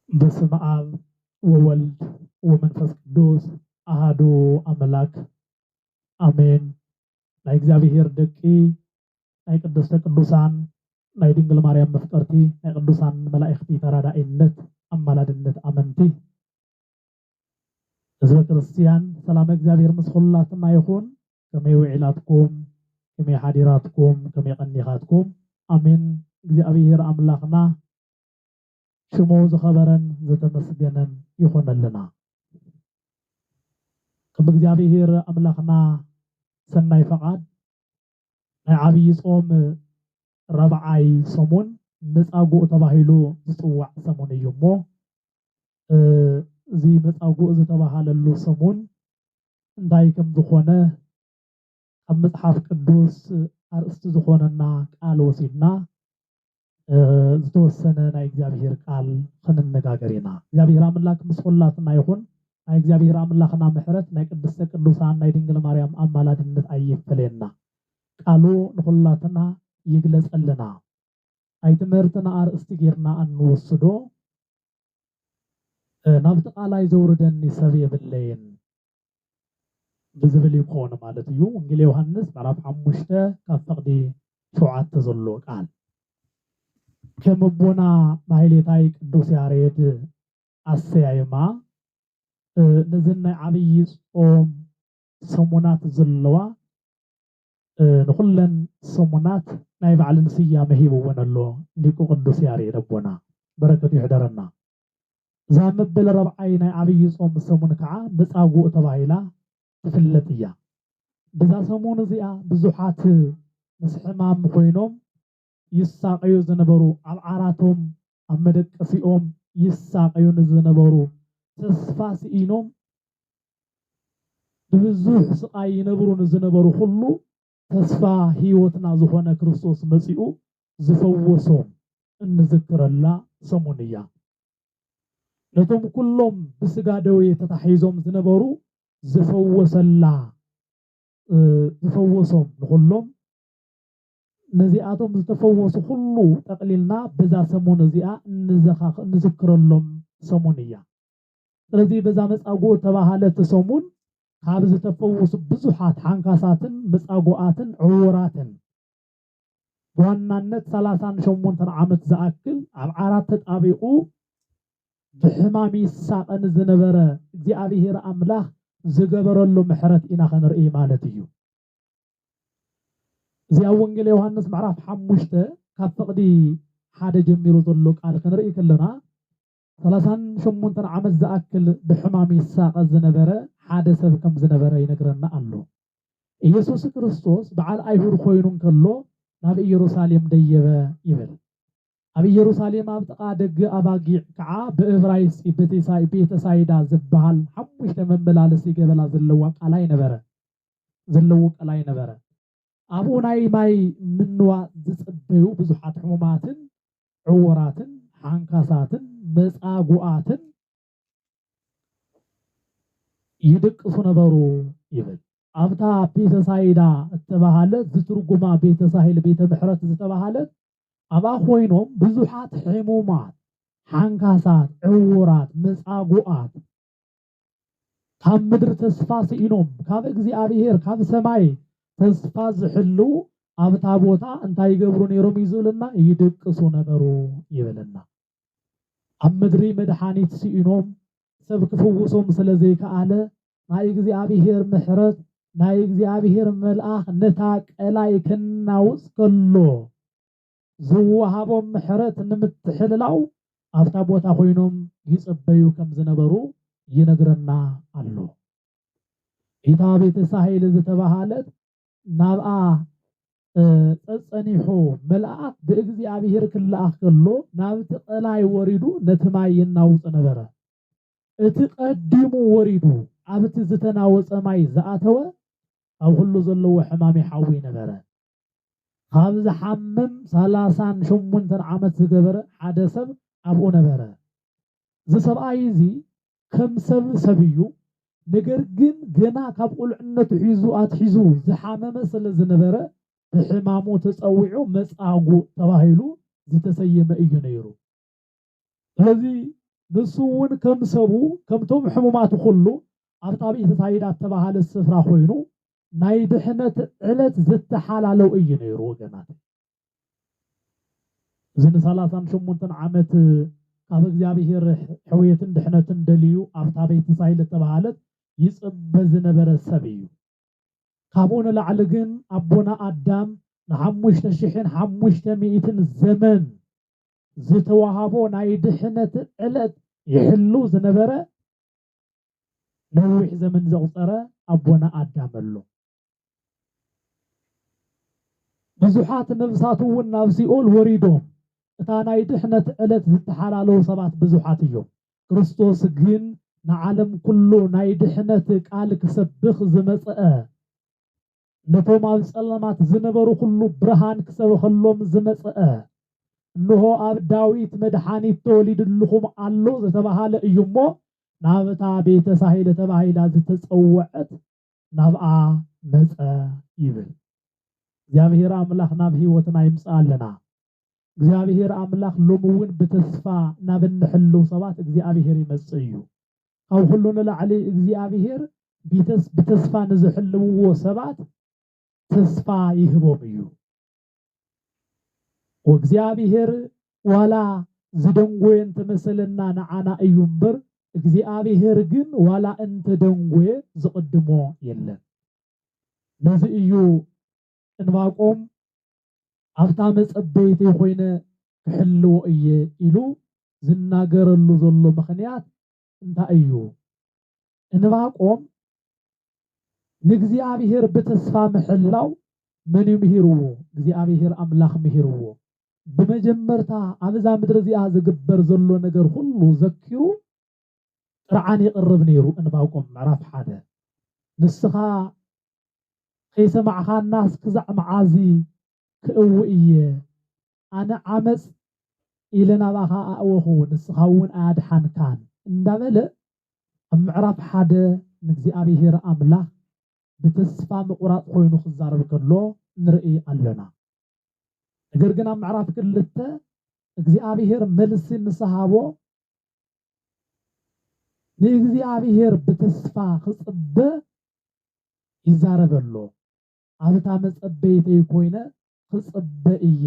በስመ አብ ወወልድ ወመንፈስ ቅዱስ አሐዱ አምላክ አሜን። ናይ እግዚአብሔር ደቂ ናይ ቅድስተ ቅዱሳን ናይ ድንግል ማርያም መፍቀርቲ ናይ ቅዱሳን መላእክቲ ተራዳኢነት አማላድነት አመንቲ ህዝበ ክርስቲያን ሰላም እግዚአብሔር ምስ ኩላትና ይኹን። ከመይ ውዒላትኩም ከመይ ሓዲራትኩም ከመይ ቀኒኻትኩም አሜን። እግዚአብሔር አምላክና ሽሙ ዝኸበረን ዝተመስገነን ይኾነልና። ከም እግዚአብሔር አምላክና ሰናይ ፈቃድ ናይ ዓብይ ጾም ረብዓይ ሰሙን መጻጉዕ ተባሂሉ ዝፅዋዕ ሰሙን እዩ እሞ እዚ መጻጉዕ ዝተባሃለሉ ሰሙን እንታይ ከም ዝኾነ ኣብ መጽሓፍ ቅዱስ አርእስቲ ዝኾነና ቃል ወሲድና ዝተወሰነ ናይ እግዚአብሔር ቃል ክንነጋገር ኢና። እግዚአብሔር አምላክ ምስ ኩላትና ይኹን። ናይ እግዚአብሔር አምላክና ምሕረት ናይ ቅድስተ ቅዱሳን ናይ ድንግል ማርያም አማላድነት ኣይፈለየና። ቃሉ ንኩላትና ይግለጸልና። ናይ ትምህርትና አርእስቲ ጌርና እንወስዶ ናብቲ ቃላይ ዘውርደኒ ሰብ የብለይን ብዝብል ይኮን ማለት እዩ። ወንጌል ዮሐንስ ምዕራፍ 5 ካብ ፈቅዲ 7 ዘሎ ቃል ከም ኣቦና ማሕሌታይ ቅዱስ ያሬድ ኣሰያይማ ነዘን ናይ ዓብይ ጾም ሰሙናት ዘለዋ ንኩለን ሰሙናት ናይ ባዕለን ስያመ ሂብወን ኣሎ ሊቁ ቅዱስ ያሬድ ኣቦና በረከቱ ይሕደረና። እዛ መበል ረብዓይ ናይ ዓብይ ጾም ሰሙን ከዓ መጻጉዕ ተባሂላ ትፍለጥ እያ። በዛ ሰሙን እዚኣ ብዙሓት ምስ ሕማም ኮይኖም ይሳቀዩ ዝነበሩ ኣብ ዓራቶም ኣብ መደቀሲኦም ይሳቀዩ ዝነበሩ ተስፋ ስኢኖም ብብዙሕ ስቃይ ይነብሩ ዝነበሩ ሁሉ ተስፋ ሂወትና ዝኾነ ክርስቶስ መጺኡ ዝፈወሶም እንዝክረላ ሰሙን እያ። ነቶም ኩሎም ብስጋ ደዌ ተታሒዞም ዝነበሩ ዝፈወሶም ንኩሎም ነዚኣቶም ዝተፈወሱ ሁሉ ጠቅሊልና በዛ ሰሙን እዚኣ እንዝክረሎም ሰሙን እያ። ስለዚ በዛ መጻጉዕ ተባሃለት ሰሙን ካብ ዝተፈወሱ ብዙሓት ሓንካሳትን መጻጉዓትን ዕውራትን ብዋናነት 38 ዓመት ዝኣክል ኣብ ዓራት ተጣቢቁ ብሕማም ይሳቀን ዝነበረ እግዚአብሔር አምላክ ዝገበረሉ ምሕረት ኢና ክንርኢ ማለት እዩ። እዚኣ ወንጌል ዮሐንስ ምዕራፍ 5 ካብ ፈቅዲ 1 ጀሚሩ ዘሎ ቃል ክንርኢ ከለና 38 ዓመት ዝኣክል ብሕማም ይሳቀ ዝነበረ ሓደ ሰብ ከም ዝነበረ ይነግረና ኣሎ። ኢየሱስ ክርስቶስ በዓል አይሁድ ኮይኑ ከሎ ናብ ኢየሩሳሌም ደየበ ይብል። ኣብ ኢየሩሳሌም ኣብ ጥቃ ደገ ኣባጊዕ ከዓ ብዕብራይስጥ ቤተሳይዳ ዝበሃል 5 መመላለሲ ገበላ ዘለዋ ቃላይ ነበረ። ኣብኡ ናይ ማይ ምንዋ ዝጽበዩ ብዙሓት ሕሙማትን ዕውራትን ሓንካሳትን መጻጉዓትን ይድቅሱ ነበሩ ይብል። ኣብታ ቤተሳይዳ እተባሃለት ዝትርጉማ ቤተሳይል ቤተ ምሕረት ዝተባሃለት አባ ኮይኖም ብዙሓት ሕሙማት ሓንካሳት ዕውራት መጻጉዓት ካብ ምድሪ ተስፋ ስኢኖም ካብ እግዚአብሔር ካብ ሰማይ ተስፋ ዝሕሉ ኣብታ ቦታ እንታይ ይገብሩ ነይሮም ይዝብልና ይድቅሱ ነበሩ ይብልና። ኣብ ምድሪ መድሓኒት ስኢኖም ሰብ ክፍውሶም ስለዘይከኣለ ናይ እግዚአብሔር ምሕረት ናይ እግዚአብሔር መልአክ ነታ ቀላይ ከናውፅ ከሎ ዝወሃቦም ምሕረት ንምትሕልላው ኣብታ ቦታ ኮይኖም ይጽበዩ ከም ዝነበሩ ይነግረና ኣሎ። ኢታ ቤተሳይል ዝተባሃለት ናብኣ ጸጸኒሑ መልአክ ብእግዚአብሔር ክለኣኽ ከሎ ናብቲ ቀላይ ወሪዱ ነቲ ማይ ይናውፅ ነበረ። እቲ ቀዲሙ ወሪዱ ኣብቲ ዝተናወፀ ማይ ዝኣተወ ኣብ ሁሉ ዘለዎ ሕማም ይሓዊ ነበረ። ካብ ዝሓምም 38 ዓመት ዝገበረ ሓደ ሰብ ኣብኡ ነበረ። እዚ ሰብኣይ እዚ ከም ሰብ እዩ። ነገር ግን ገና ካብ ቁልዕነቱ ኣትሒዙ ዝሓመመ ስለ ዝነበረ ብሕማሙ ተጸዊዑ መጻጉዕ ተባሂሉ ዝተሰየመ እዩ ነይሩ። ስለዚ نسون كم سبو كم توم حمومات كله أبطابي تسايدات تبع السفرة خوينو نايد حنة علت زت حلالو ينيرو جنات زين ثلاثة شمونتن عمت كابك زابيهر حوية دحنة دليو أبطابي تسايدات تبع يصبزن برسبيو كابون العلقن أبونا أدم نحمش تشحن حمش تميتن الزمن زتوهابو نايد حنة علت يحلو زنبرة نوح زمن زغطرة أبونا آدم اللو بزحات نفساتو والنفسيول وريدهم تانا يدحنة علت زتحلالو سبات بزحاتيو كريستوس جين نعلم كله نايدحنة قالك سبخ زمسأة نتوم أبسلامات زنبرو كله برهان كسب خلوم زمسأة إنه أب داويت مدحاني توليد اللهم الله زتبهال يمو نابتا بيت ساحل تبهيلا زتسوعت نابعا مسأة يبل እግዚአብሔር አምላክ ናብ ህይወትና ይምጻለና እግዚአብሔር አምላክ ሎሙውን በተስፋ ናብንሕሉ ሰባት እግዚአብሔር ይመጽዩ አው ሁሉን ለዓሊ እግዚአብሔር በተስፋ ንዝሕልዎ ሰባት ተስፋ ይህቦም እዩ ወእግዚአብሔር ዋላ ዝደንጎየን ተመሰለና ነዓና እዩምበር እግዚአብሔር ግን ዋላ እንተ ደንጎየ ዝቅድሞ የለን ነዚ እዩ እንባቆም አፍታ መጸበይት የሆነ ክሕልዎ እየ ኢሉ ዝናገረሉ ዘሎ ምኽንያት እንታይ እዩ እንባቆም ንእግዚአብሔር በተስፋ ምሕላው ምን ይምሂርዎ እግዚአብሔር አምላክ ምሂርዎ በመጀመርታ አብዛ ምድር ዚኣ ዝግበር ዘሎ ነገር ሁሉ ዘኪሩ ጥርዓን ይቅርብ ነይሩ እንባቆም ምዕራፍ 1 ንስኻ ከይሰማዕኻ ናስ ክዛዕ መዓዚ ክእውእየ ኣነ ዓመፅ ኢለናባኻ ኣእወኹ ንስኻ እውን ኣያድሓንካን እንዳበለ ኣብ ምዕራፍ 1 ንእግዚአብሔር ኣምላኽ በተስፋ ምቁራጽ ኮይኑ ክዛረብ ከሎ ንርኢ ኣለና ነገር ግን ኣብ ምዕራፍ 2 እግዚአብሔር መልሲ ንስሃቦ ንእግዚአብሔር በተስፋ ክጽበ ይዛረበሎ አብታ መጸበይት ይኮይነ ክጽበ እየ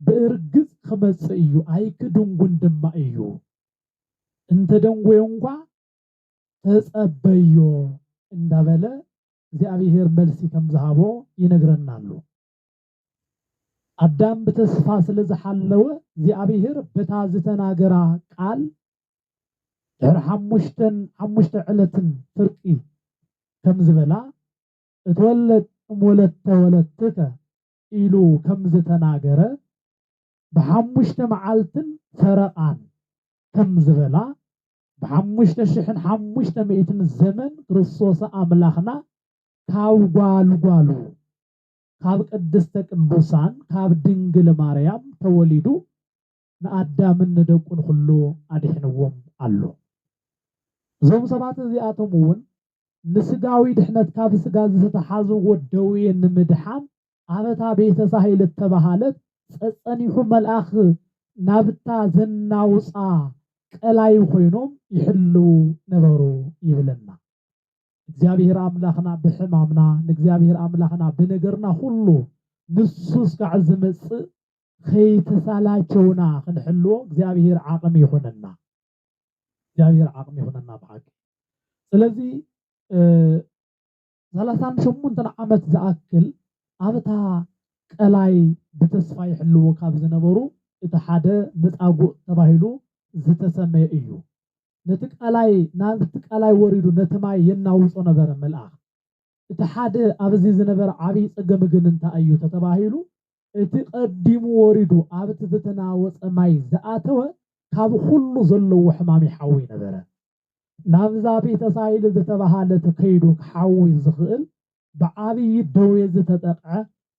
በእርግጥ ክመጽ እዩ አይክዱንጉን ድማ እዩ እንተ ደንጎይ እንኳ ተጸበዮ እንዳበለ እግዚአብሔር መልሲ ከምዝሃቦ ይነግረናሉ አዳም በተስፋ ስለዝሐለወ እግዚአብሔር በታዝ ተናገራ ቃል حمشت علتن فرقي كم زبلا اتولد ولدتك إلو كم زتناجرة بحمشت معلتن فرقان كم زبلا بحمشت شحن حمشت مئتن الزمن كريستوس أملاخنا كاو قالو كاب قدستك البوسان كاب دنجل ماريام توليدو نأدام ندوكن خلو أدحنوهم አሉ ዞም ሰባት እዚኣቶምውን ንስጋዊ ድሕነት ካብ ስጋ ዝተሓዝዎ ደዌ ንምድሓን ኣበታ ቤተ ሳሂል ተባሃለት ጸጸኒሑ መልአኽ ናብታ ዘናውፃ ቀላይ ኮይኖም ይሕሉ ነበሩ ይብለና እግዚአብሔር አምላኽና ብሕማምና ንእግዚአብሔር አምላኽና ብነገርና ሁሉ ንሱስ ጋር ዝመጽእ ከይተሳላቸውና ክንሕልዎ እግዚአብሔር ዓቅም ይሆነና እግዚአብሔር ዓቅም ይሆነና በሐቅ ስለዚህ 38 ዓመት ዝኣክል ኣብታ ቀላይ በተስፋ ይሕልዎ ካብ ዝነበሩ እቲ ሓደ መጻጉዕ ተባሂሉ ዝተሰመየ እዩ ነቲ ቀላይ ወሪዱ ነቲ ማይ የናውጾ ነበረ መልአክ እቲ ሓደ ኣብዚ ዝነበረ ዓብይ ጸገም ግን እንታይ እዩ ተባሂሉ እቲ ቀዲሙ ወሪዱ ኣብቲ ዝተናወጸ ማይ ዝኣተወ ካብ ሁሉ ዘለዎ ሕማም ይሓዊ ነበረ ናብዛ ቤተ ሳሂል ዝተባሃለ ተከይዱ ክሓዊ ዝኽእል ብዓብይ ደዌ ዝተጠቅዐ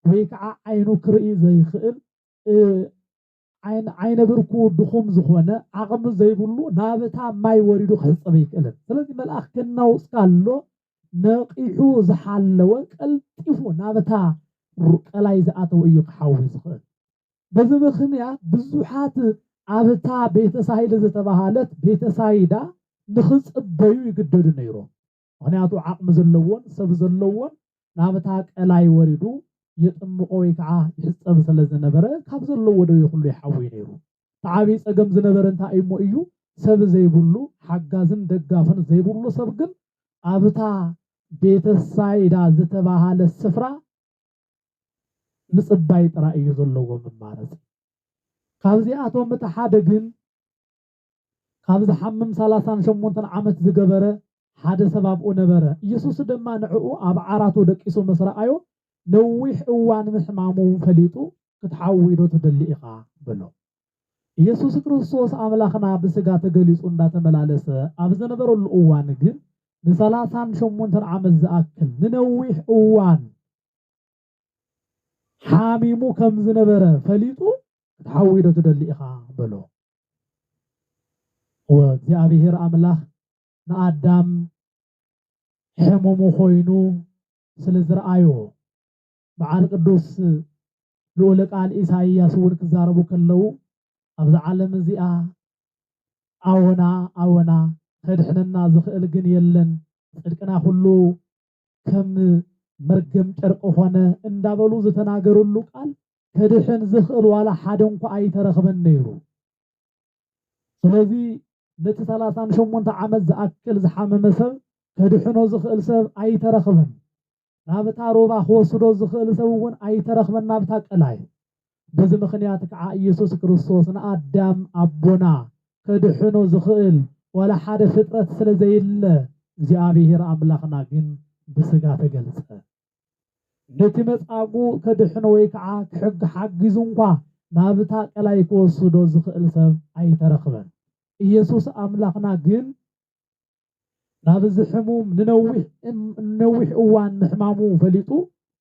ወይ ከዓ ዓይኑ ክርኢ ዘይኽእል ዓይነ ብርኩ ድኹም ዝኾነ ዓቕሚ ዘይብሉ ናብታ ማይ ወሪዱ ክሕፀብ ይክእልን ስለዚህ መልአክ ከናውፅካሎ ነቂሑ ዝሓለወ ቀልጢፉ ናብታ ቀላይ ዝኣተው እዩ ክሓዊ ዝኽእል በዚ ምኽንያት ብዙሓት አብታ ቤተሳይዳ ዝተባሃለት ቤተሳይዳ ንኽጽበዩ ይግደዱ ነይሮም ምክንያቱ ዓቅሚ ዘለዎን ሰብ ዘለዎን ናብታ ቀላይ ወሪዱ የጥምቆ ወይ ከዓ ይሕፀብ ስለዝነበረ ካብ ዘለዎ ደው ሁሉ ይሓዊ ነይሩ ተዓቢ ፀገም ዝነበረ እንታይ እሞ እዩ ሰብ ዘይብሉ ሓጋዝን ደጋፍን ዘይብሉ ሰብ ግን አብታ ቤተሳይዳ ዝተባሃለ ስፍራ ምጽባይ ጥራ እዩ ዘለዎ መማረጽ ካብዚኣቶም እቲ ሓደ ግን ካብዚ ሓምም 38 ዓመት ዝገበረ ሓደ ሰባብኡ ነበረ ኢየሱስ ድማ ንዕኡ ኣብ ዓራቱ ደቂሱ መስራኣዮ ነዊሕ እዋን ምሕማሙ ፈሊጡ ክትሓዊዶ ትደሊ ኢኻ ብሎ ኢየሱስ ክርስቶስ አምላኽና ብስጋ ተገሊጹ እንዳተመላለሰ ኣብ ዝነበረሉ እዋን ግን ን38 ዓመት ዝኣክል ንነዊሕ እዋን ሓሚሙ ከም ዝነበረ ፈሊጡ ክትሓዊዶ ትደሊ ኢኻ ብሎ ወእግዚአብሔር አምላኽ ንአዳም ሕሙሙ ኮይኑ ስለዝረአዮ በዓል ቅዱስ ልዑል ቃል ኢሳይያስ እውን ክዛረቡ ከለው ኣብዚ ዓለም እዚኣ ኣወና ከድሕነና ዝኽእል ግን የለን ጽድቅና ሁሉ ከም መርገም ጨርቅ ሆነ እንዳበሉ ዝተናገሩሉ ቃል ከድሕን ዝኽእል ዋላ ሓደ እንኳ ኣይተረኽበን ነይሩ ስለዚህ ነቲ 38 ዓመት ዝኣክል ዝሓመመ ሰብ ከድሕኖ ዝኽእል ሰብ ኣይተረኽበን ናብታ ሮባ ክወስዶ ዝኽእል ሰብ እውን ኣይተረኽበን ናብታ ቀላይ በዚ ምኽንያት ከዓ ኢየሱስ ክርስቶስ ንአዳም ኣቦና ከድሕኖ ዝኽእል ወላ ሓደ ፍጥረት ስለዘይለ እግዚአብሔር አምላኽና ግን ብስጋ ተገልጸ ነቲ መጻጉ ከድሕኖ ወይ ከዓ ክሕግ ሓጊዙ እንኳ ናብታ ቀላይ ክወስዶ ዝኽእል ሰብ ኣይተረኽበን ኢየሱስ አምላኽና ግን ናብዚ ሕሙም ንነዊሕ እዋን ምሕማሙ ፈሊጡ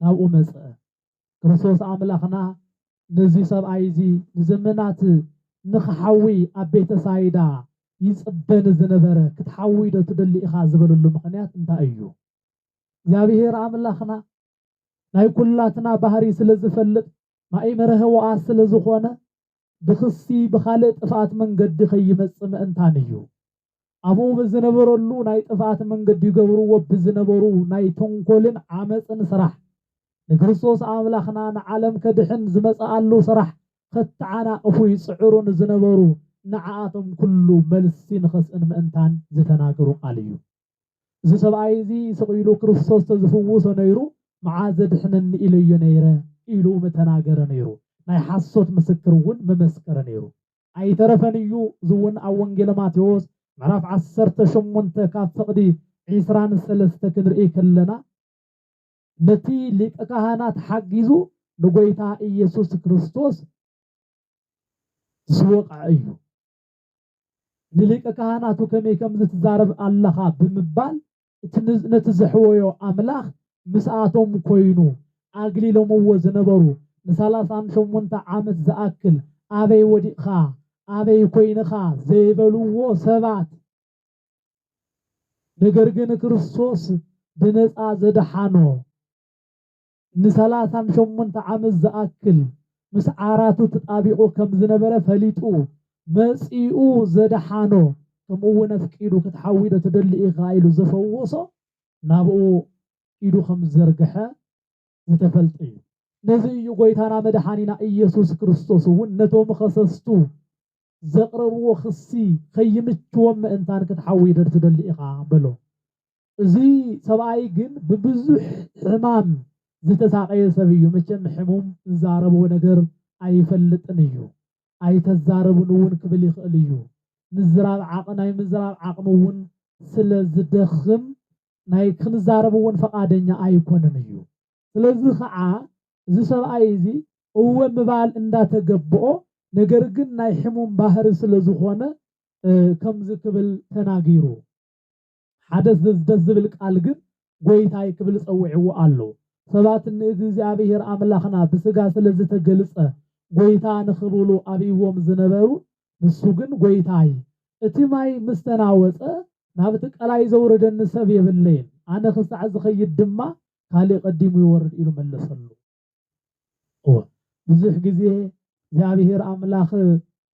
ናብኡ መጽአ ክርስቶስ አምላኽና ነዚ ሰብኣይ እዚ ንዘመናት ንኽሓዊ ኣብ ቤተሳይዳ ይጽበን ዝነበረ ክትሓዊዶ ትደሊ ኢኻ ዝበለሉ ምኽንያት እንታይ እዩ እግዚአብሔር አምላኽና ናይ ኩላትና ባህሪ ስለዝፈልጥ ማእመረ ህወሓት ስለዝኾነ ብኽሲ ብኻልእ ጥፋት መንገዲ ከይመጽእ ምእንታን እዩ ኣብኡ ብዝነበረሉ ናይ ጥፋት መንገዲ ይገብርዎ ብዝነበሩ ናይ ተንኮልን ዓመፅን ስራሕ ንክርስቶስ አምላኽና ንዓለም ከድሕን ዝመጽኣሉ ስራሕ ከተዓናቅፉ ይጽዕሩን ዝነበሩ ንዓኣቶም ኩሉ መልሲ ንኸስእን ምእንታን ዝተናገሩ ቃል እዩ እዚ ሰብኣይ እዚ ስቕኢሉ ክርስቶስ ተዝፍውሶ ነይሩ መዓዝ ዘድሕነኒ ኢሉ እዩ ነይረ ኢሉ ምተናገረ ነይሩ ናይ ሓሶት ምስክር እውን መመስከረ ነይሩ ኣይተረፈን እዩ ዝውን ኣብ ወንጌል ማቴዎስ ምዕራፍ 18 ካብ ፍቕዲ 23 ክንርኢ ከለና ነቲ ሊቀ ካህናት ሓጊዙ ንጎይታ ኢየሱስ ክርስቶስ ዝወቅዕ እዩ ንሊቀ ካህናቱ ከመይ ከም ዝትዛረብ ኣለኻ ብምባል ነቲ ዘሕወዮ ኣምላኽ ምስኣቶም ኮይኑ ኣግሊሎምዎ ዝነበሩ ን38 ዓመት ዝኣክል ኣበይ ወዲቕኻ ኣበይ ኮይንኻ ዘይበልዎ ሰባት ነገር ግን ክርስቶስ ብነፃ ዘድሓኖ ን38 ዓመት ዝኣክል ምስ ዓራቱ ተጣቢቑ ከም ዝነበረ ፈሊጡ መጺኡ ዘድሓኖ ከምኡውን ኣፍቂዱ ክትሓዊዶ ትደሊ ኢኻ ኢሉ ዘፈወሶ ናብኡ ኢዱ ከም ዘርግሐ ዝተፈልጥ እዩ ነዚ እዩ ጎይታና መድሓኒና ኢየሱስ ክርስቶስ እውን ነቶም ኸሰስቱ ዘቕረብዎ ክሲ ከይምችዎም ምእንታን ክትሓዊዶ ትደሊ ኢኻ ብሎ እዚ ሰብኣይ ግን ብብዙሕ ሕማም ዝተሳቀየ ሰብ እዩ መቸም ሕሙም ዝዛረቦ ነገር ኣይፈልጥን እዩ ኣይተዛረቡን እውን ክብል ይኽእል እዩ ምዝራብ ዓቕናይ ምዝራብ ዓቕሚ እውን ስለዝደኽም ናይ ክንዛረብ እውን ፈቃደኛ ኣይኮነን እዩ ስለዚ ከዓ እዚ ሰብኣይ እዚ እወ ምባል እንዳተገብኦ ነገር ግን ናይ ሕሙም ባህሪ ስለዝኾነ ከምዚ ክብል ተናጊሩ ሓደ ደስ ዝብል ቃል ግን ጎይታይ ክብል ፀውዕዎ ኣሎ ሰባት ንእግዚአብሔር አምላኽና ብስጋ ስለዝተገልጸ ጎይታ ንኽብሉ ኣብይዎም ዝነበሩ ንሱ ግን ጎይታይ እቲ ማይ ምስተናወፀ ናብቲ ቀላይ ዘውረደኒ ሰብ የብለይን ኣነ ክሳዕ ዝኸይድ ድማ ካልእ ቀዲሙ ይወርድ ኢሉ መለሰሉ ብዙሕ ግዜ እግዚአብሔር አምላኽ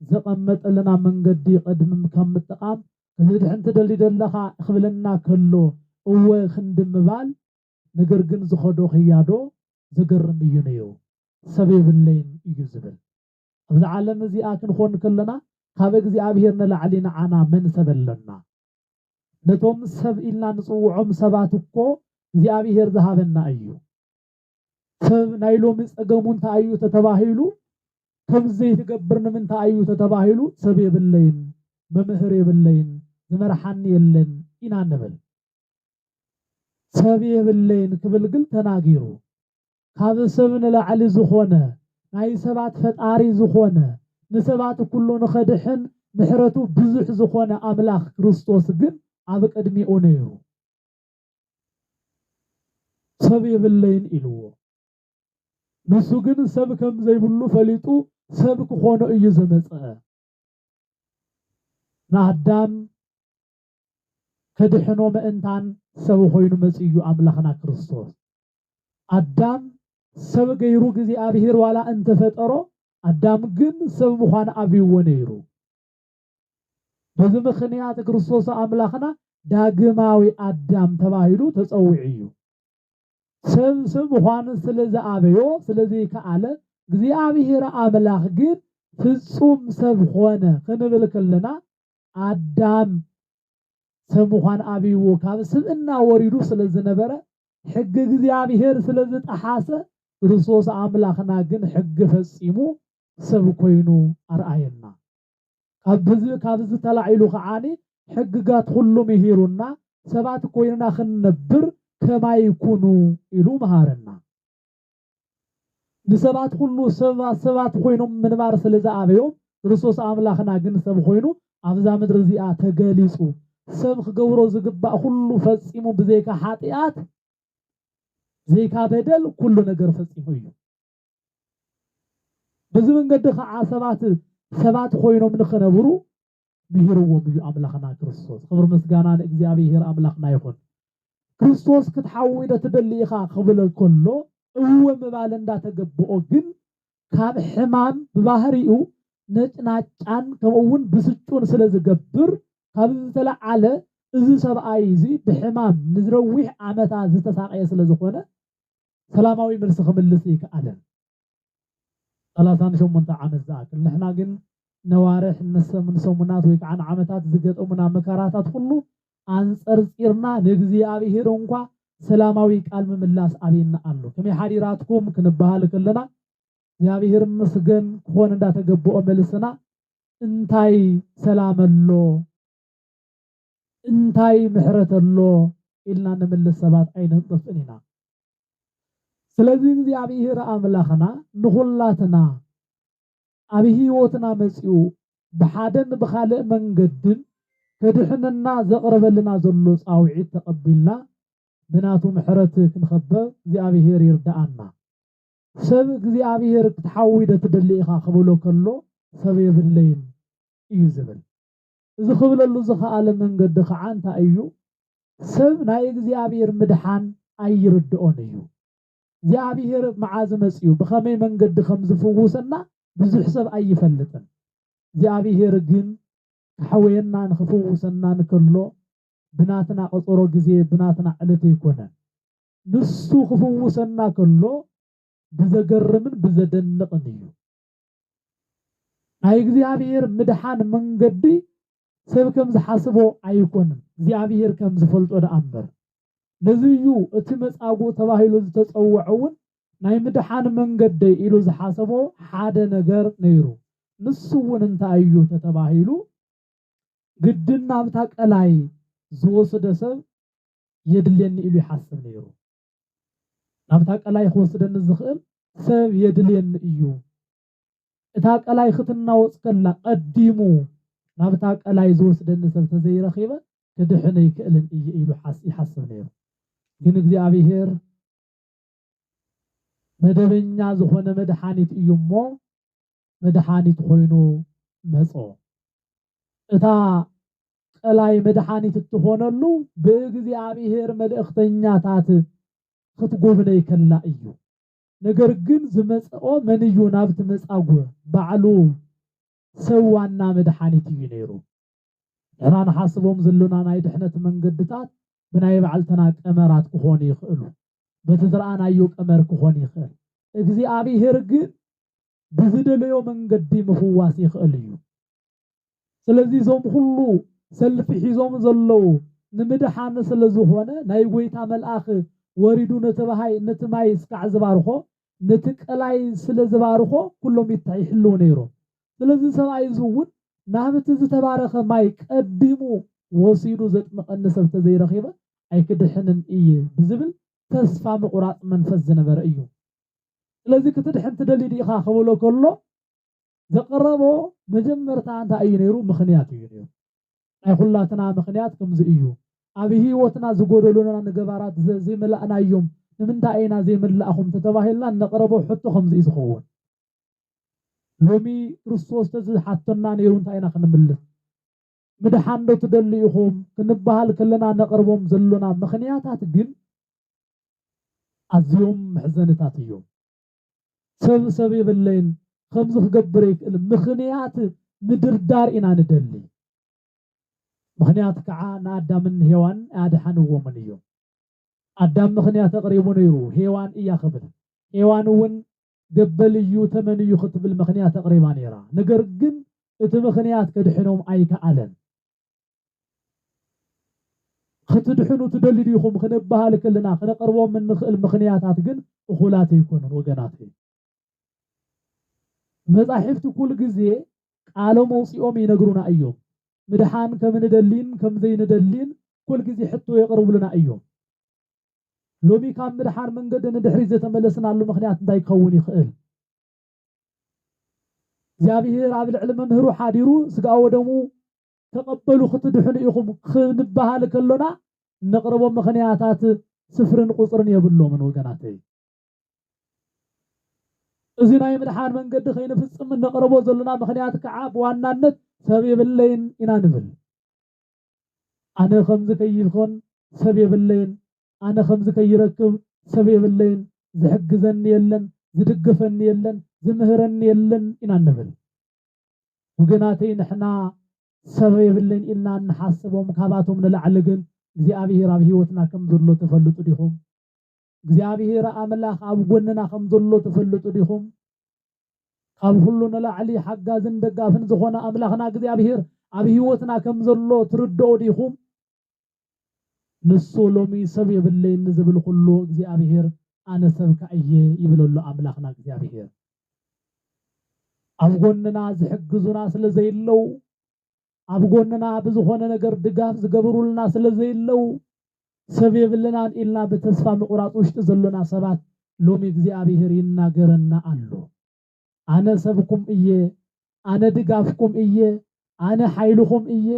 زقمت لنا من قد يقدم كم التقام كذا أنت دلي دلها خبلنا كله هو خندم مبال نجرجن زخدو خيادو زجرم بيونيو سبب اللين يجزبل هذا عالم زي أكن خون كلنا خابك زي أبيرنا لعلينا عنا من سبلنا نتوم سب إلا نصوعهم سباتكو زي أبير ذهبنا أيو سب نايلو مس أجمون تأيو تتباهيلو كم زي تقبرنا من تأيو تتباهيلو سبب اللين بمهرب اللين زمرحني اللين إنا نبل سبب اللين قبل قلت تناغيرو هذا سبن لعلي زخونه ناي سبات فتاري زخونه نسبات كله نخدحن محرته بزح زخونه أملاخ كريستوس جن عبك أدمي أونيرو سبب اللين إلوه نسوجن سبكم زي بلو فليتو سبك خونه يزمت نهدام كدحنو مأنتان سبو خوينو مسيو أملاخنا كريستوس أدام سب غيرو غزي أبيهر ولا أنت فترو أدام جن سب مخان أبي ونيرو بزم خنيات كريستوس أملاخنا داغماوي أدام تباهيلو تصوعيو سب مخان سلزي أبيو سلزي كأله غزي أبيهر أملاخ جن فصوم سب خونه خنبلك لنا أدام سب مخان أبي وكاب سبنا وريدو سلزي نبره حق እግዚአብሔር ስለዚህ ተሐሰ ክርስቶስ አምላክና ግን ሕግ ፈጽሙ ሰብ ኮይኑ አርአየና ካብዝ ተላዒሉ ከዓኒ ሕግጋት ሁሉም ይሄሩና ሰባት ኮይና ክንነብር ከማይ ይኩኑ ኢሉ መሃረና ንሰባት ሁሉ ሰባት ኮይኖም ምንባር ስለዛ አበዮም ክርስቶስ አምላክና ግን ሰብ ኮይኑ አብዛ ምድር እዚኣ ተገሊጹ ሰብ ክገብሮ ዝግባእ ሁሉ ፈጽሙ ብዘይካ ኃጢአት زيكا بدل كل نجار فسيفيه بزمن قد خا سبات خوينو من خنبرو بيهرو بيو أملاخنا كريستوس خبر مسجانا إجزابيه أملاخنا يكون كريستوس كتحول تدلي خا قبل كله هو مبالن دا تجبؤ جن كاب حمام بباهريو نتناجان كمون بسجون سلز جبر كاب تلا على إذا سبعايزي بحمام نزرويه عمتا زتساقية سلزخونه سلاماوي مرسخ ملسيك أدن ثلاثان شو من تعامل ذاك اللي احنا قن نوارح نسومنات ويك عن عمتات زجت أمنا مكاراتات كله عن سرسيرنا نجزي أبيه رونقا سلاماوي كالم ملاس أبينا الله كم يحريراتكم كنبها لك لنا يا أبيه رمسجن كون دا تجبؤ ملسنا انتاي سلام الله انتاي محرة الله إلا نمل السبات أين نطفئنا سلذي እግዚአብሔር አምላኽና ንኹላትና ኣብ ህይወትና መጽኡ ብሓደን ብኻልእ መንገድን ከድሕነና ዘቕርበልና ዘሎ ጻውዒት ተቐቢልና ብናቱ ምሕረት ክንኸበብ እግዚአብሔር ይርዳኣና ሰብ እግዚአብሔር ክትሓዊደ ትደሊኻ ክብሎ ከሎ ሰብ የብለይን እዩ ዝብል እዚ ክብለሉ ዝኽኣለ መንገዲ ከዓ እንታይ እዩ ሰብ ናይ እግዚአብሔር ምድሓን ኣይርድኦን እዩ እግዚአብሔር መዓዝ መጽኡ በኸመይ መንገድ ከምዝፍውሰና ብዙሕ ሰብ ኣይፈልጥን እግዚአብሔር ግን ሓወየና ንኽፍውሰና ንከሎ ብናትና ቀጠሮ ግዜ ብናትና ዕለት ይኮነን ንሱ ክፍውሰና ከሎ ብዘገርምን ብዘደንቕን እዩ ናይ እግዚአብሔር ምድሓን መንገዲ ሰብ ከም ዝሓስቦ ኣይኮንን እግዚአብሔር ከም ዝፈልጦ ደኣምበር ነዚዩ እቲ መጻጉ ተባሂሉ ዝተጸውዐውን ናይ ምድሓን መንገዲ ኢሉ ዝሓሰቦ ሓደ ነገር ነይሩ ንሱውን እንታይ እዩ ተባሂሉ ግድና ኣብታ ቀላይ ዝወሰደ ሰብ የድልየኒ ኢሉ ይሓስብ ነይሩ ናብታ ቀላይ ክወስደኒ ዝኽእል ሰብ የድልየኒ እዩ እታ ቀላይ ክትናወጽ ከላ ቀዲሙ ናብታ ቀላይ ዝወስደኒ ሰብ ተዘይረኺበ ክድሕነ ይክእልን እዩ ኢሉ ይሓስብ ነይሩ ግን እግዚአብሔር መደበኛ ዝኾነ መድሓኒት እዩ እሞ መድሓኒት ኮይኑ መጾ እታ ቀላይ መድሓኒት እትኾነሉ ብእግዚአብሔር መልእኽተኛታት ክትጎብነይ ከላ እዩ ነገር ግን ዝመጽኦ መን እዩ ናብቲ መጻጉዕ ባዕሉ ሰዋና መድኃኒት እዩ ነይሩ እና ንሓስቦም ዘለና ናይ ድሕነት መንገድታት ብናይ በዓልተና ቀመራት ክኾኑ ይኽእሉ በቲ ዝረኣናዮ ቀመር ክኾን ይኽእል እግዚአብሔር ግን ብዝደለዮ መንገዲ ምፍዋስ ይኽእል እዩ ስለዚህ ዞም ሁሉ ሰልፊ ሒዞም ዘለው ንምድሓን ስለ ዝኾነ ናይ ጎይታ መልአኽ ወሪዱ ነቲ ማይ እስካዕ ዝባርኾ ነቲ ቀላይ ስለ ዝባርኾ ኩሎም ይሕልው ነይሮም ስለዚህ ሰብኣይ ዝውን ናብቲ ዝተባረኸ ማይ ቀዲሙ ወሲዱ ዘጥምቐኒ ሰብ ተዘይረኺበ ኣይክድሕንን እየ ብዝብል ተስፋ ምቁራፅ መንፈስ ዝነበረ እዩ ስለዚህ ክትድሕን ትደሊ ዲኻ ክብሎ ከሎ ዘቀረቦ መጀመርታ እንታይ እዩ ነይሩ ምኽንያት እዩ ነይሩ ናይ ኩላትና ምኽንያት ከምዚ እዩ ኣብ ህይወትና ዝጎደሉና ነገባራት ዘይመላእናዮም ንምንታይ ኢና ዘይመላእኹም ተባሂልና ነቀረቦ ሕቶ ከምዚ እዩ ዝኸውን ሎሚ ክርስቶስ ተዝሓተና ነይሩ እንታይ ኢና ክንምልስ ምድሓን ዶ ትደሊ ኢኹም ክንበሃል ከለና ነቀርቦም ዘሎና ምኽንያታት ግን ኣዝዮም መሕዘንታት እዮም ሰብ የብለይን ከምዚ ክገብር ይክእል ምኽንያት ምድርዳር ኢና ንደሊ ምኽንያት ከዓ ንኣዳምን ሄዋን ኣድሓንዎምን እዮም ኣዳም ምኽንያት ተቕሪቡ ነይሩ ሄዋን እያ ክብል ሄዋን እውን ገበል እዩ ተመን እዩ ክትብል ምኽንያት ተቕሪባ ነይራ ነገር ግን እቲ ምኽንያት ከድሕኖም ኣይከኣለን ክትድሕኑ ትደሊ ዲኹም ክንበሃል ከለና ክነቀርቦም እንኽእል ምኽንያታት ግን እኹላት ኣይኮኑን ወገናት መጻሕፍቲ ኩል ግዜ ቃሎም ወፂኦም ይነግሩና እዮም ምድሓን ከም ንደሊን ከም ዘይንደሊን ኩል ግዜ ሕቶ የቕርቡልና እዮም ሎሚ ካብ ምድሓን መንገዲ ንድሕሪት ዘተመለስናሉ ምኽንያት እንታይ ክኸውን ይኽእል እግዚአብሔር ኣብ ልዕሊ መምህሩ ሓዲሩ ስጋ ወደሙ ተቐበሉ ክትድሕኑ ኢኹም ክንበሃል ከሎና ነቕርቦም ምኽንያታት ስፍርን ቁፅርን የብሎምን ወገናተይ እዚ ናይ ምድሓን መንገዲ ከይንፍፅም ነቕርቦ ዘለና ምኽንያት ከዓ ብዋናነት ሰብ የብለይን ኢና ንብል ኣነ ከምዚ ከይኮን ሰብ የብለይን ኣነ ከምዚ ከይረክብ ሰብ የብለይን ዝሕግዘኒ የለን ዝድግፈኒ የለን ዝምህረኒ የለን ኢና ንብል ወገናተይ ንሕና ሰብ የብለይን ኢልና ንሓስቦም ካባቶም ንላዕሊ ግን እግዚአብሔር ኣብ ህይወትና ከም ዘሎ ተፈልጡ ዲኹም እግዚአብሔር ኣምላኽ ኣብ ጎንና ከም ዘሎ ተፈልጡ ዲኹም ካብ ሁሉ ንላዕሊ ሓጋዝን ደጋፍን ዝኾነ ኣምላኽና እግዚአብሔር ኣብ ህይወትና ከም ዘሎ ትርድኡ ዲኹም ንሱ ሎሚ ሰብ የብለይን ዝብል ኩሉ እግዚአብሔር ኣነ ሰብካ እየ ይብለሉ ኣምላኽና እግዚአብሔር ኣብ ጎንና ዝሕግዙና ስለዘይለው ኣብ ጎንና ብዝኾነ ነገር ድጋፍ ዝገብሩልና ስለዘይለው ሰብ የብልናን ኢልና በተስፋ ምቁራፅ ውሽጢ ዘሎና ሰባት ሎሚ እግዚአብሔር ይናገረና ኣሎ ኣነ ሰብኩም እየ ኣነ ድጋፍኩም እየ ኣነ ሓይልኩም እየ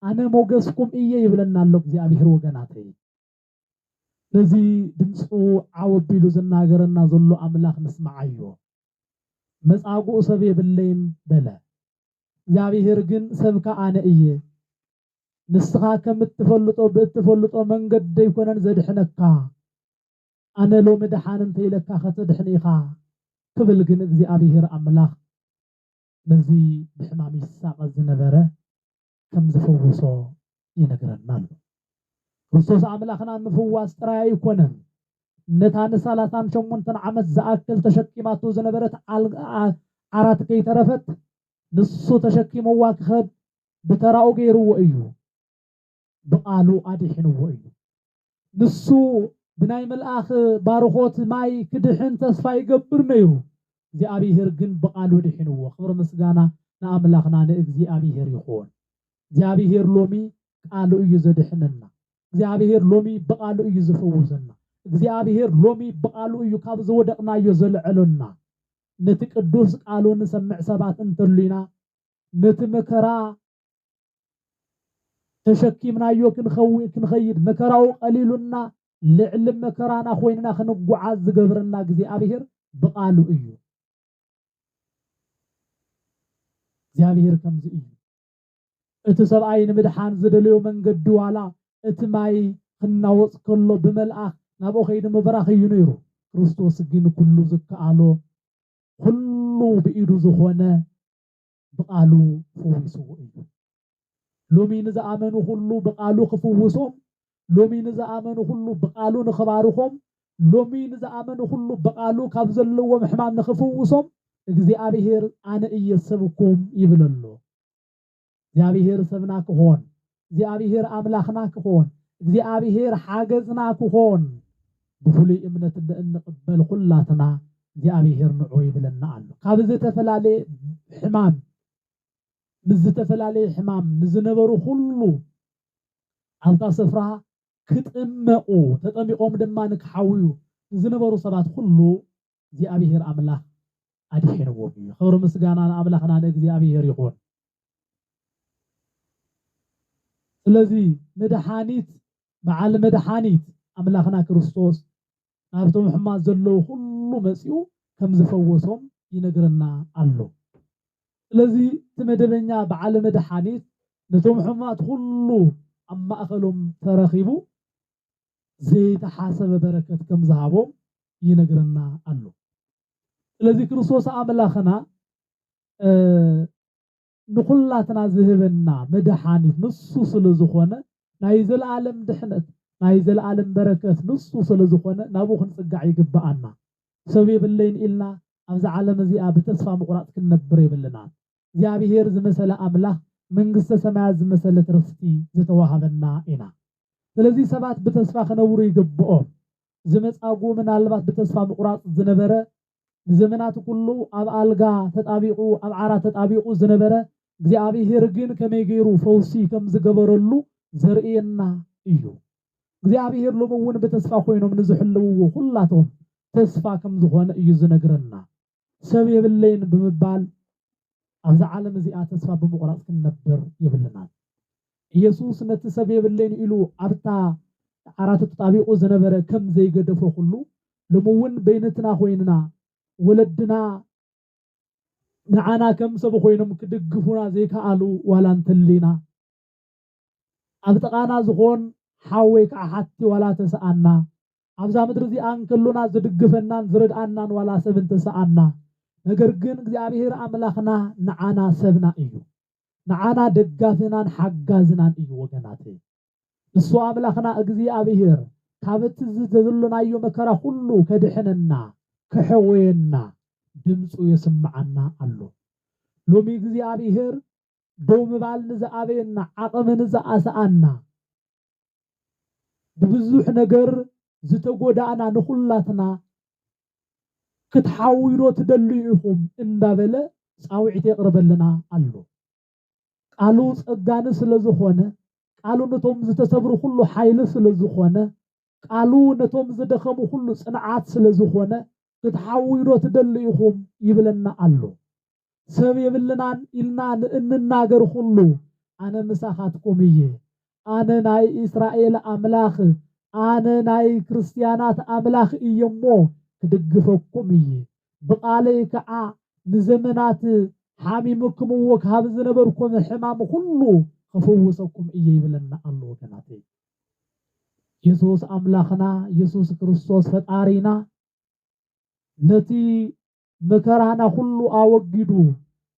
ኣነ ሞገስኩም እየ ይብለና ኣሎ እግዚአብሔር ወገናተይ ነዚ ድምፁ ዓወቢሉ ዝናገረና ዘሎ ኣምላኽ ንስማዓዮ መጻጉዕ ሰብ የብለይን በለ እግዚአብሔር ግን ሰብካ ኣነ እየ ንስኻ ከም እትፈልጦ መንገዲ ይኮነን ዘድሕነካ ኣነ ሎሚ ድሓን እንተይለካ ከተድሕን ኢኻ ክብል ግን እግዚአብሔር ኣምላኽ ነዚ ብሕማም ይሳቀ ዝነበረ ከም ዝፈውሶ ይነግረና ኣሎ ክርስቶስ ኣምላኽና ምፍዋስ ጥራይ ኣይኮነን ነታ ን38 ዓመት ዝኣክል ተሸኪማቶ ዝነበረት ዓራት ከይተረፈት ንሱ ተሸኪምዋ ክኸድ ብተራኡ ገይርዎ እዩ ብቃሉ ኣድሕንዎ እዩ ንሱ ብናይ መልአኽ ባርኾት ማይ ክድሕን ተስፋ ይገብር ነይሩ እግዚአብሔር ግን ብቃሉ ድሕንዎ ክብሪ ምስጋና ንኣምላኽና ንእግዚአብሔር ይኹን እግዚአብሔር ሎሚ ቃሉ እዩ ዘድሕነና እግዚአብሔር ሎሚ ብቃሉ እዩ ዝፈውሰና እግዚአብሔር ሎሚ ብቃሉ እዩ ካብ ዝወደቕናዮ ዘልዕለና ነቲ ቅዱስ ቃሉ ንሰምዕ ሰባት እንተሉና ነቲ መከራ ተሸኪምናዮ ክንኸይድ መከራው ቀሊሉና ልዕሊ መከራና ኮይንና ክንጓዓዝ ዝገብረና እግዚአብሔር ብቃሉ እዩ እግዚአብሔር ከምዚ እዩ እቲ ሰብኣይ ንምድሓን ዝደልዮ መንገዲ ዋላ እቲ ማይ ክናወፅ ከሎ ብመልአኽ ናብኡ ከይዲ ምብራኽ እዩ ነይሩ ክርስቶስ ግን ኩሉ ዝከኣሎ ኩሉ ብኢዱ ዝኾነ بقالو فويسو لومي نزا آمنو خلو بقالو خفوسهم لومي نزا آمنو خلو بقالو نخبارهم لومي نزا آمنو خلو بقالو كابزلو ومحمام نخفوسهم እግዚአብሔር አነ ኢየሰብኩም ይብለሎ እግዚአብሔር ሰብና ከሆን እግዚአብሔር አምላኽና ከሆን እግዚአብሔር ሓገዝና ከሆን بفلي እምነት እንቀበል ሁላትና እግዚአብሔር ንዑ ይብለና አሎ ካብዘ ተፈላለ ሕማም ምዝተፈላለ ሕማም ንዝነበሩ ሁሉ አልታ ስፍራ ክትመቁ ተጠሚቆም ድማ ንክሓውዩ ዝነበሩ ሰባት ሁሉ እግዚአብሔር አምላኽ አድሕነዎም خبر مسغانا አምላኽና ለእግዚአብሔር ይሁን ስለዚህ መድኃኒት በዓል መድኃኒት አምላኽና ክርስቶስ ናብቶም ሕማም ዘለው ሁሉ መጽኡ ከም ዝፈወሶም ይነግረና አሎ ስለዚህ ተመደበኛ በዓል መድኃኒት ነቶም ሕማማት ሁሉ ኣብ ማእኸሎም ተረኺቡ ዘይተሓሰበ በረከት ከም ዝሃቦም ይነግረና አሎ ስለዚህ ክርስቶስ አምላኽና ንኹላትና ዝህበና መድኃኒት ንሱ ስለዝኾነ ናይ ዘለዓለም ድሕነት ናይ ዘለዓለም በረከት ንሱ ስለዝኾነ ናብኡ ክንጽጋዕ ይግባአና ሰብ የብለይን ኢልና ኣብዚ ዓለም እዚኣ ብተስፋ ምቁራጽ ክንነብር የብልና እግዚአብሔር ዝመሰለ አምላኽ መንግስተ ሰማያት ዝመሰለት ርስቲ ዝተዋሃበና ኢና ስለዚህ ሰባት በተስፋ ከነብሩ ይግባኦም ዝመጻጉ ምናልባት በተስፋ ምቁራጽ ዝነበረ ዘመናት ሁሉ ኣብ አልጋ ተጣቢቁ ኣብ ዓራ ተጣቢቁ ዝነበረ እግዚአብሔር ግን ከመይ ገይሩ ፈውሲ ከም ዝገበረሉ ዘርኤና እዩ እግዚአብሔር ለመውን በተስፋ ኮይኖም ንዝሕልውዎ ሁላቶም ተስፋ ከም ዝኾነ እዩ ዝነግረና ሰብ የብለይን ብምባል ኣብዚ ዓለም እዚኣ ተስፋ ብምቁራጽ ክንነብር የብልና ኢየሱስ ነቲ ሰብ የብለይን ኢሉ ኣብታ ዓራ ተጣቢቁ ዝነበረ ከም ዘይገደፎ ሁሉ ለመውን በይነትና ኮይንና ወለድና ንዓና ከም ሰብ ኮይኖም ክድግፉና ዘይከኣሉ ዋላ እንተሊና ኣብ ጥቃና ዝኾን ሓወይ ከዓ ሓቲ ዋላ ተሰኣና ኣብዛ ምድሪ እዚኣ እንከሉና ዝድግፈናን ዝረድኣናን ዋላ ሰብ እንተሰኣና ነገር ግን እግዚአብሔር አምላኽና ንዓና ሰብና እዩ ንዓና ደጋፊናን ሓጋዝናን እዩ ወገናት እሱ አምላኽና እግዚአብሔር ካብቲ ዝዘለናዮ መከራ ሁሉ ከድሕነና ከሕወየና ድምፁ የስምዓና አሎ ሎሚ እግዚአብሔር ደው ምባል ንዝኣበየና ዓቕሚ ንዝኣሰኣና ብብዙሕ ነገር ዝተጎዳእና ንኹላትና ክትሓውይዶ ትደልዩ ኢኹም እንዳበለ ጻውዒት የቅርበልና አሎ ቃሉ ጸጋን ስለዝኾነ ቃሉ ነቶም ዝተሰብሩ ሁሉ ኃይል ስለዝኾነ ቃሉ ነቶም ዝደኸሙ ሁሉ ጽንዓት ስለዝኾነ ክትሓውይዶ ትደልዩ ኢኹም ይብለና አሎ ሰብ የብልናን ኢልና እንናገር ሁሉ አነ ምሳኻትኩም እየ አነ ናይ እስራኤል አምላኽ አነ ናይ ክርስቲያናት አምላኽ እየሞ ክድግፈኩም እየ ብቃለይ ከዓ ንዘመናት ሓሚምኩም ወካብ ዝነበርኩም ሕማም ሁሉ ከፈውሰኩም እየ ይብለና አሎ ወገናት ኢየሱስ አምላኽና ኢየሱስ ክርስቶስ ፈጣሪና ነቲ መከራና ሁሉ አወጊዱ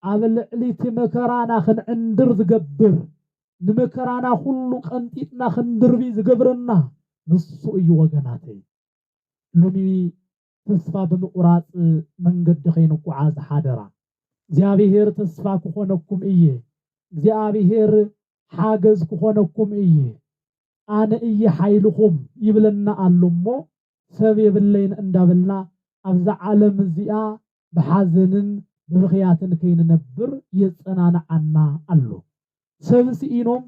ኣብ ልዕሊት መከራና ክንዕንድር ዝገብር ንመከራና ሁሉ ቀንጢጥና ክንድርቢ ዝገብረና ንሱ እዩ ወገናት ሎሚ ተስፋ ብምቁራጽ መንገድ ከይንቋዓዝ ሓደራ እግዚአብሔር ተስፋ ክኾነኩም እየ እግዚአብሔር ሓገዝ ክኾነኩም እየ አነ እየ ኃይልኩም ይብለና አሎሞ ሰብ የብለይን እንዳበልና ኣብዛ ዓለም እዚኣ ብሓዘንን ብብኽያትን ከይንነብር የጸናንዓና አሎ ሰብ ሲኢኖም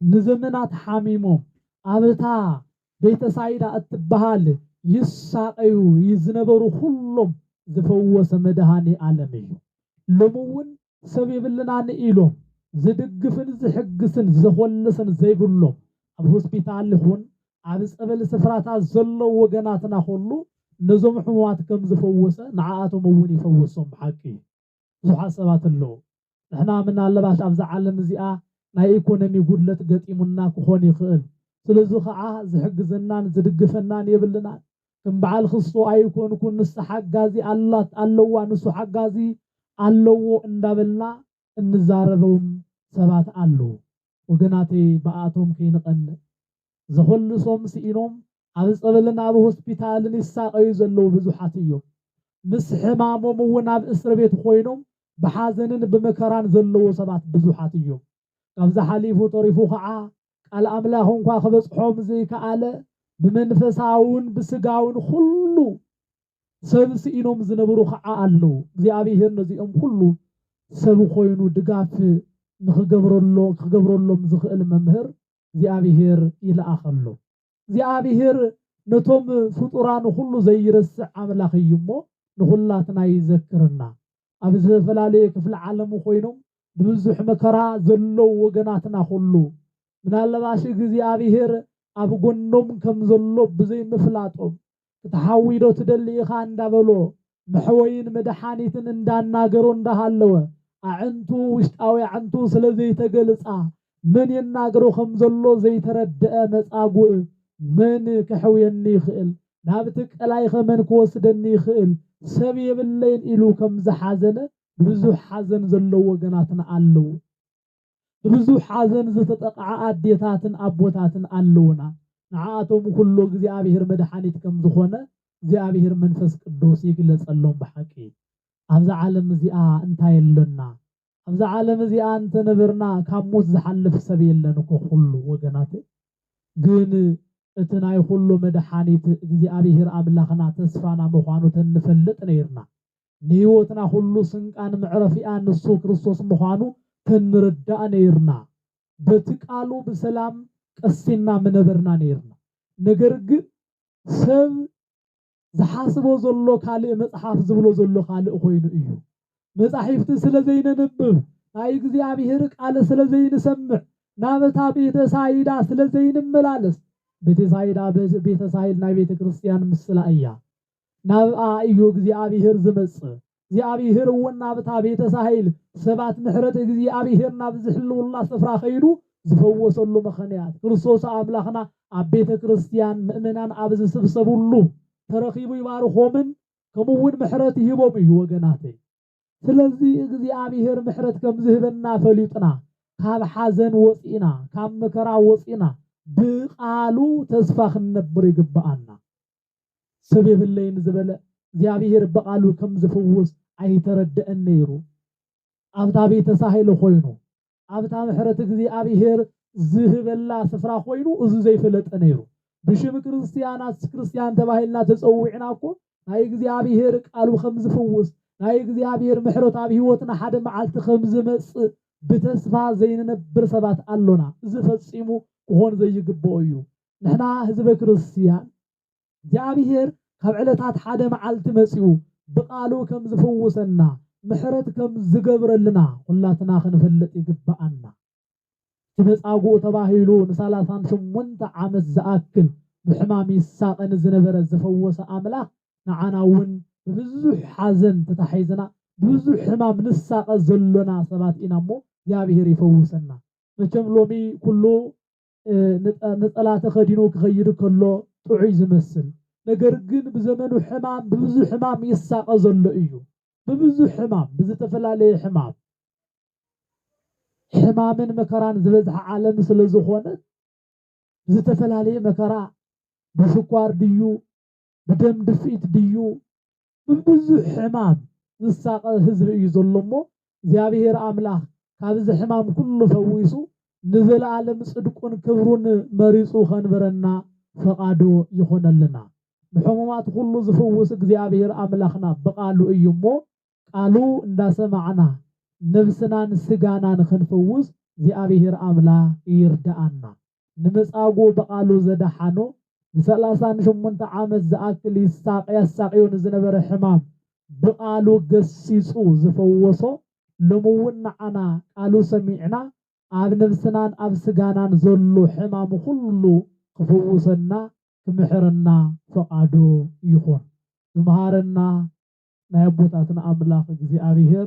ንዘመናት ሓሚሞም ኣብታ ቤተሳይዳ እትበሃል ይሳቀዩ ይዝነበሩ ሁሉም ዝፈወሰ መድኃኒ ዓለም እዩ ለሙውን ሰብ የብልናን ኢሎም ዝድግፍን ዝሕግስን ዝኾልስን ዘይብሎም ኣብ ሆስፒታል ይኹን ኣብ ጸበል ስፍራታት ዘለው ወገናትና ሁሉ ነዞም ሕሙማት ከም ዝፈወሰ ንዓኣቶም እውን ይፈወሶም ብሓቂ ብዙሓት ሰባት ኣለው ንሕና ምናልባት ኣብዛ ዓለም እዚኣ ናይ ኢኮኖሚ ጉድለት ገጢሙና ክኾን ይኽእል ስለዚ ከዓ ዝሕግዘናን ዝድግፈናን የብልናን ከም በዓል ክርስቶ ኣይኮንኩን ንስ ሓጋዚ ኣላት ኣለዋ ንሱ ሓጋዚ ኣለዎ እንዳበልና እንዛረበውም ሰባት አሉ ወገናቴ በአቶም ከይንቀን ዘኸልሶም ሲኢኖም ኣብ ጸበልን ኣብ ሆስፒታልን ይሳቀዩ ዘለው ብዙሓት እዮም ምስ ሕማሞም እውን ኣብ እስር ቤት ኮይኖም ብሓዘንን ብመከራን ዘለው ሰባት ብዙሓት እዮም ካብዛ ሓሊፉ ተሪፉ ከዓ ቃል ኣምላኽ እንኳ ከበጽሖም ዘይከኣለ ብመንፈሳውን ብስጋውን ሁሉ ሰብ ሲኢኖም ዝነበሩ ከዓ ኣለው እግዚአብሔር ነዚኦም ሁሉ ሰብ ኮይኑ ድጋፍ ንኽገብረሎም ዝኽእል መምህር እግዚአብሔር ይልኣኸሎ እግዚአብሔር ነቶም ፍጡራን ሁሉ ዘይረስዕ ኣምላኽ እዩ እሞ ንኹላትና ይዘክርና ኣብ ዝተፈላለየ ክፍለ ዓለም ኮይኖም ብብዙሕ መከራ ዘለው ወገናትና ሁሉ ምናልባሽ እግዚአብሔር ኣብ ጎኖም ከም ዘሎ ብዘይምፍላጦም ክትሓዊዶ ትደሊ ኢኻ እንዳበሎ መሕወይን መድሓኒትን እንዳናገሮ እንዳሃለወ ኣዕንቱ ውሽጣዊ ኣዕንቱ ስለዘይተገልጻ من يناغرو خمزلو زيتردأ مصاغو من كحويني خيل نابتك الاي خمن كوسدني خيل سب يبلين إلو كم زحازن بزو حزن زلو وغناتنا ألو بزو حزن زتتقع أديتاتن أبوتاتن ألونا نعاتهم كله እግዚአብሔር መድኃኒት ከም ዝኾነ እግዚአብሔር መንፈስ ቅዱስ ይግለጽ አሎም በሐቂ ኣብዛ ዓለም እዚኣ እንታይ የለና ኣብዛ ዓለም እዚኣ አንተ ነበርና ካሞት ዝሐልፍ ሰብ የለን እኮ ሁሉ ወገናት ግን እትናይ ሁሉ መድኃኒት እግዚአብሔር አምላኽና ተስፋና መዃኑ ተንፈልጥ ነይርና ንህይወትና ሁሉ ስንቃን ምዕረፊያ ንሱ ክርስቶስ መዃኑ ተንርዳእ ነይርና በትቃሉ በሰላም ቀሲና መነበርና ነይርና ነገር ግን ሰብ ዝሐስቦ ዘሎ ካልእ መጽሐፍ ዝብሎ ዘሎ ካልእ ኮይኑ እዩ መጽሐፍት ስለዘይነብብ ናይ እግዚአብሔር ቃል ስለዘይንሰምዕ ናበታ ቤተ ሳይዳ ስለዘይንመላለስ ቤተ ሳይዳ ቤተ ሳይል ናይ ቤተ ክርስቲያን ምስላ እያ ናብኣ እዩ እግዚአብሔር ዝመጽ እግዚአብሔር ወናበታ ቤተ ሳይል ሰባት ምሕረት እግዚአብሔር ናብ ዝሕልውላ ስፍራ ኸይዱ ዝፈወሰሉ መኸንያት ክርስቶስ አምላኽና ኣብ ቤተ ክርስቲያን ምእመናን ኣብ ዝስብሰቡሉ ተረኺቡ ይባርኾምን ከምውን ምሕረት ይህቦም እዩ ወገናተይ ስለዚህ እግዚአብሔር ምሕረት ከም ዝህበና ፈሊጥና ካብ ሓዘን ወፂና ካብ መከራ ወፂና ብቃሉ ተስፋ ክንነብር ይግባአና ሰብ የብለይን ዝበለ እግዚአብሔር በቃሉ ከም ዝፈውስ ኣይተረድአን ነይሩ ኣብታ ቤተ ሳይል ኮይኑ ኣብታ ምሕረት እግዚአብሔር ዝህበላ ስፍራ ኮይኑ እዚ ዘይፈለጠ ነይሩ ብሽም ክርስቲያን ተባሂልና ተጸውዕና እኮ ናይ እግዚአብሔር ቃሉ ከም ዝፈውስ ናይ እግዚአብሔር ምሕረት ኣብ ህይወትና ሓደ መዓልቲ ከም ዝመጽእ ብተስፋ ዘይንነብር ሰባት ኣሎና እዚ ፈጺሙ ክኾን ዘይግብኦ እዩ ንሕና ህዝበ ክርስቲያን እግዚአብሔር ካብ ዕለታት ሓደ መዓልቲ መጽኡ ብቃሉ ከም ዝፈውሰና ምሕረት ከም ዝገብረልና ሁላትና ክንፈልጥ ይግባአና ትመጻጉ ተባሂሉ ን38 ዓመት ዝኣክል ብሕማም ይሳቀን ዝነበረ ዝፈወሰ አምላኽ ንዓናውን ብዙሕ ሓዘን ተታሒዝና ብዙሕ ሕማም ንሳቀ ዘሎና ሰባት ኢና እሞ እግዚአብሔር ይፈውሰና መቸም ሎሚ ኩሉ ነጠላ ተኸዲኑ ክኸይድ ከሎ ጥዑይ ዝመስል ነገር ግን ብዘመኑ ሕማም ብዙሕ ሕማም ይሳቀ ዘሎ እዩ ببزو حمام بزتفلالي حمام حمامن مكران زبزح عالم سلزخونت بزتفلالي مكرا بسكوار ديو بدم دفيت ديو ببزو حمام زساق هزر يزلمو زيابير أملاح كابز حمام كله فويسو نزل عالم صدقون كبرون مريسو خنبرنا فقادو يخون لنا بحمومات كله زفوس زيابير أملاحنا بقالو ايمو قالوا እንዳሰማዕና ነፍስናን ስጋናን ክንፈውስ እግዚአብሔር አምላክ ይርዳአና ንመጻጉ በቃሉ ዘዳሐኖ ብ38 ዓመት ዝኣክል ያሳቀዮን ዝነበረ ሕማም በቃሉ ገሲጹ ዝፈወሶ ለሙውን ዓና ቃሉ ሰሚዕና ኣብ ነፍስናን ኣብ ስጋናን ዘሎ ሕማም ሁሉ ክፈውሰና ክምሕረና ፈቃዱ ይኹን ዝመሃረና نايبوتاتنا أملاك እግዚአብሔር